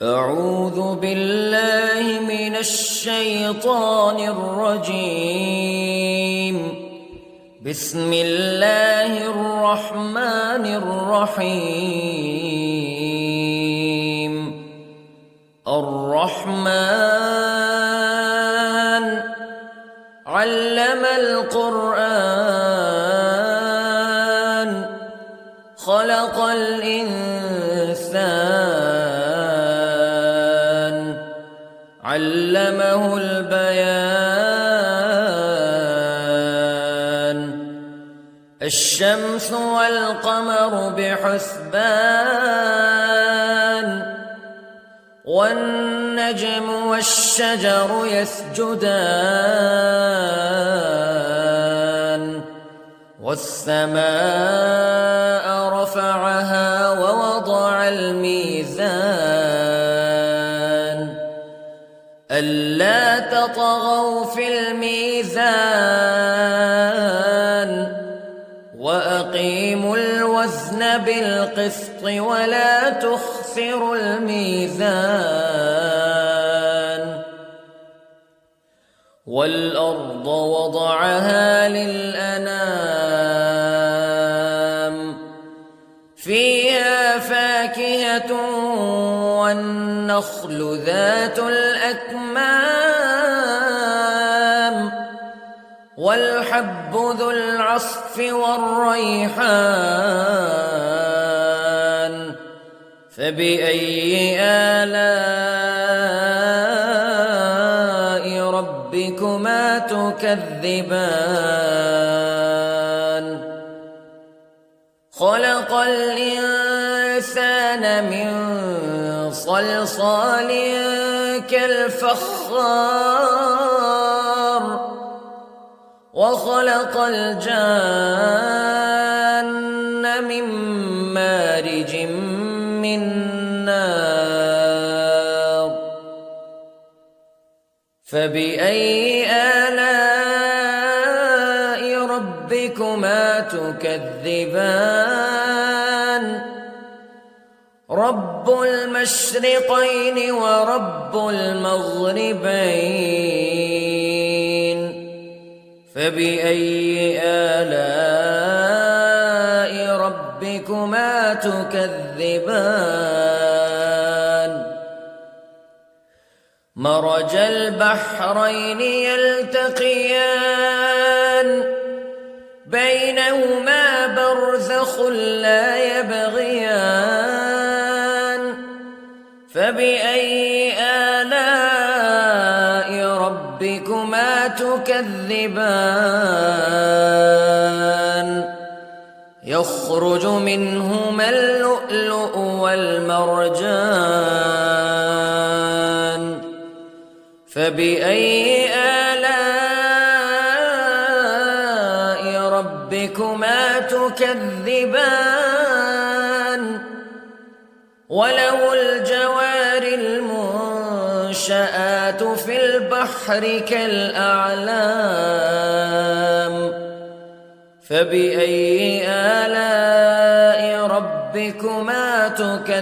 أعوذ بالله من الشيطان الرجيم. بسم الله الرحمن الرحيم. الرحمن علم القرآن خلق الإنسان علمه البيان. الشمس والقمر بحسبان والنجم والشجر يسجدان والسماء رفعها ووضع الميزان ألا تطغوا في الميزان وأقيموا الوزن بالقسط ولا تخسروا الميزان. والأرض وضعها للأنام فيها فاكهة والنخل ذات الأكمام والحب ذو العصف والريحان فبأي آلاء ربكما تكذبان. خلق الإنسان من صلصال كالفخار وخلق الجان من مارج من نار فبأي آلاء ربكما تكذبان. رب المشرقين ورب المغربين فبأي آلاء ربكما تكذبان. مرج البحرين يلتقيان بينهما برزخ لا يبغيان فبأي آلاء ربكما تكذبان. يخرج منهما اللؤلؤ والمرجان فبأي آلاء ربكما تكذبان. وله الجوار المنشآت في البحر كالأعلام فبأي آلاء ربكما تكذبان.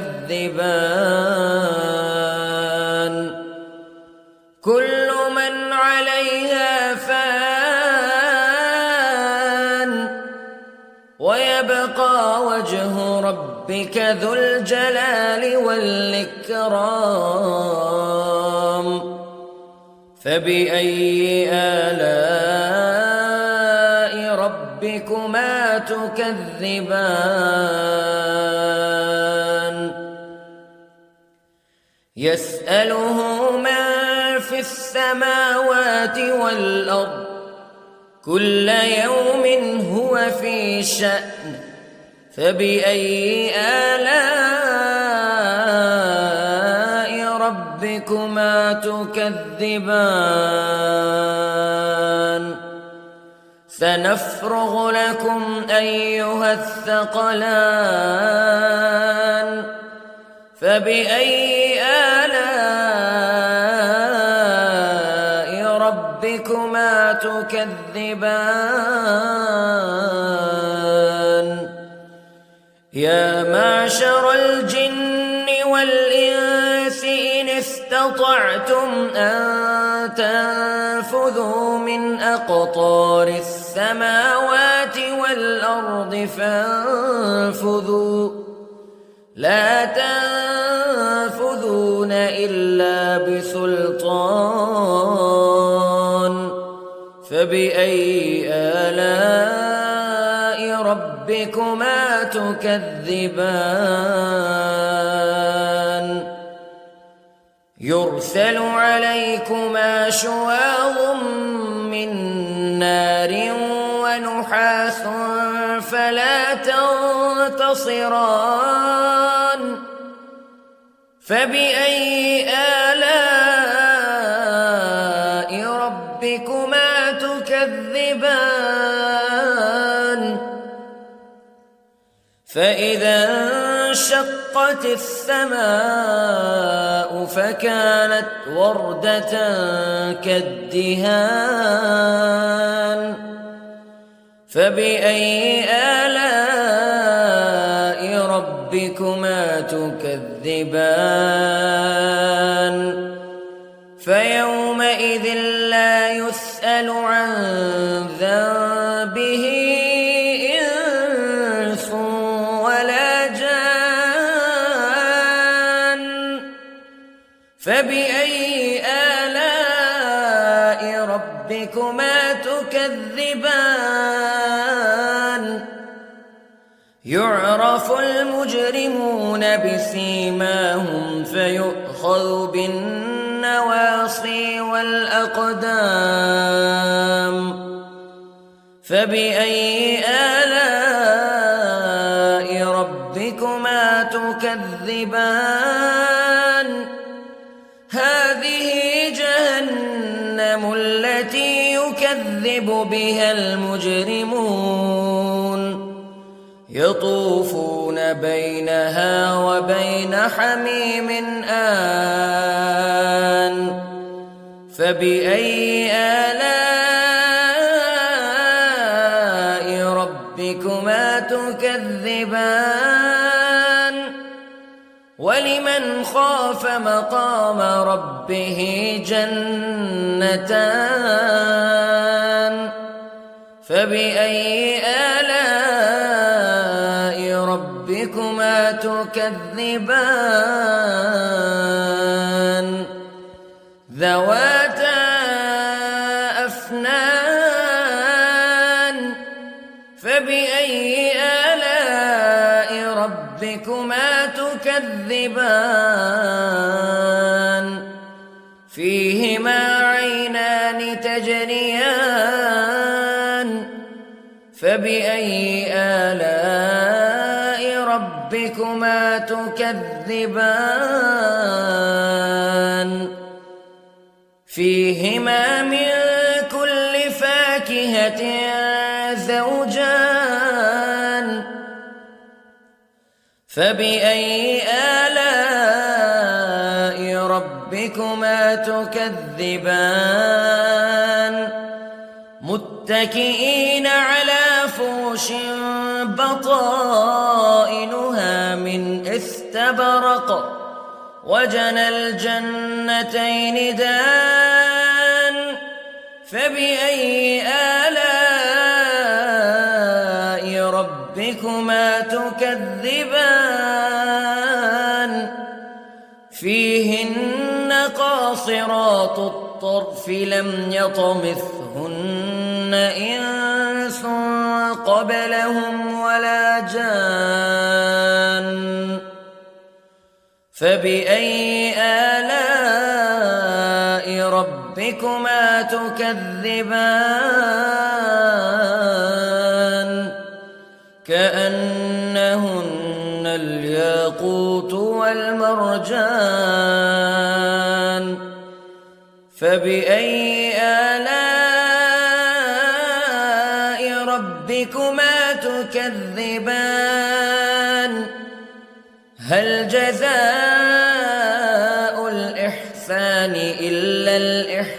كل من عليها فان ويبقى وجه ربك ذو الجلال والإكرام فبأي آلاء ربكما تكذبان. يسأله من في السماوات والأرض كل يوم هو في شأن فبأي آلاء ربكما تكذبان. سنفرغ لكم أيها الثقلان فبأي آلاء ربكما تكذبان. يا معشر الجن والإنس استطعتم أن تنفذوا من أقطار السماوات والأرض فانفذوا لا تنفذون إلا بسلطان فبأي آلاء ربكما تكذبان يرسل عليكما شواظ من نار ونحاس فلا تنتصران فبأي آلاء ربكما تكذبان فإذا انشقت السماء فكانت وردة كالدهان فبأي آلاء ربكما تكذبان فيومئذ لا يسأل عن ذنبه إنس ولا جان فبأي آلاء ربكما تكذبان يعرف المجرمون بسيماهم فيؤخذ بالنواصي والأقدام فبأي آلاء ربكما تكذبان هذه جهنم التي يكذب بها المجرمون يطوفون بينها وبين حميم آن فبأي آلاء ربكما تكذبان ولمن خاف مقام ربه جنتان فبأي آلاء ربكما تكذبان ذواتا أفنان فبأي آلاء ربكما تكذبان فيهما عينان تجريان فبأي آلاء ربكما تكذبان فيهما من كل فاكهة زوجان فبأي آلاء ربكما تكذبان متكئين على فرش بطائنها من استبرق وجنى الجنتين دان فبأي آلاء ربكما تكذبان فيهن قاصرات الطرف لم يطمثهن إنس قبلهم ولا جان فبأي آلاء ربكما تكذبان كأنهن الياقوت والمرجان فبأي آلاء ربكما تكذبان هل جزاء الإحسان إلا الإحسان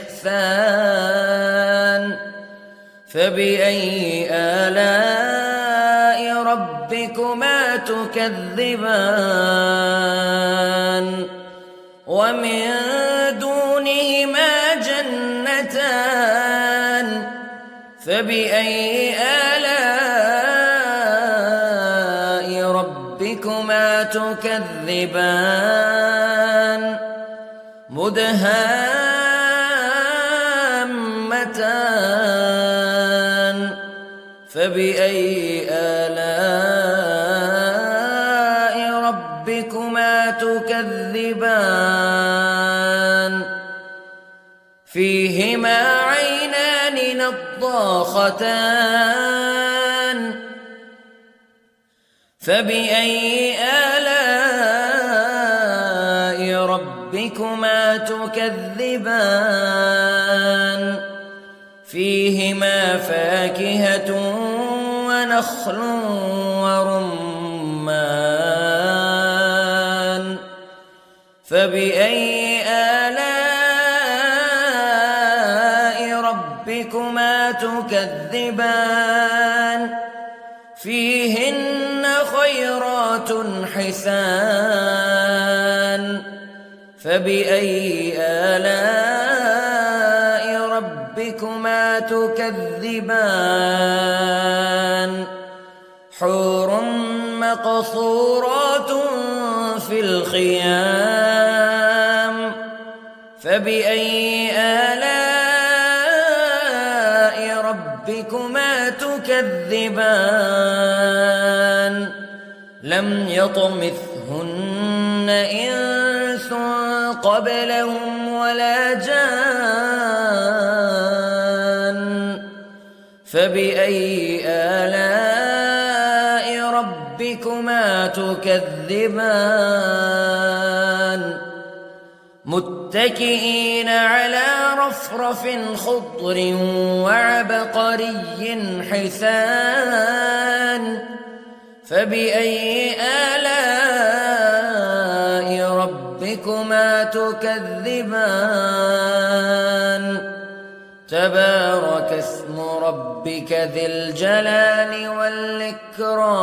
فبأي آلاء ربكما تكذبان ومن دونهما جنتان فبأي آلاء ربكما تكذبان مدهامتان فبأي آلاء ربكما تكذبان فيهما عينان نضاختان فبأي آلاء ربكما تكذبان فيهما فاكهة ونخل ورمان فبأي آلاء ربكما تكذبان فيهن خيرات حسان فبأي آلاء ربكما تكذبان حور مقصورات في الخيام فبأي آلاء ربكما تكذبان لم يطمثهن إنس قبلهم ولا جان فبأي آلاء ربكما تكذبان متكئين على رفرف خضر وعبقري حسان فبأي آلاء ربكما تكذبان تبارك اسم ربك ذي الجلال والإكرام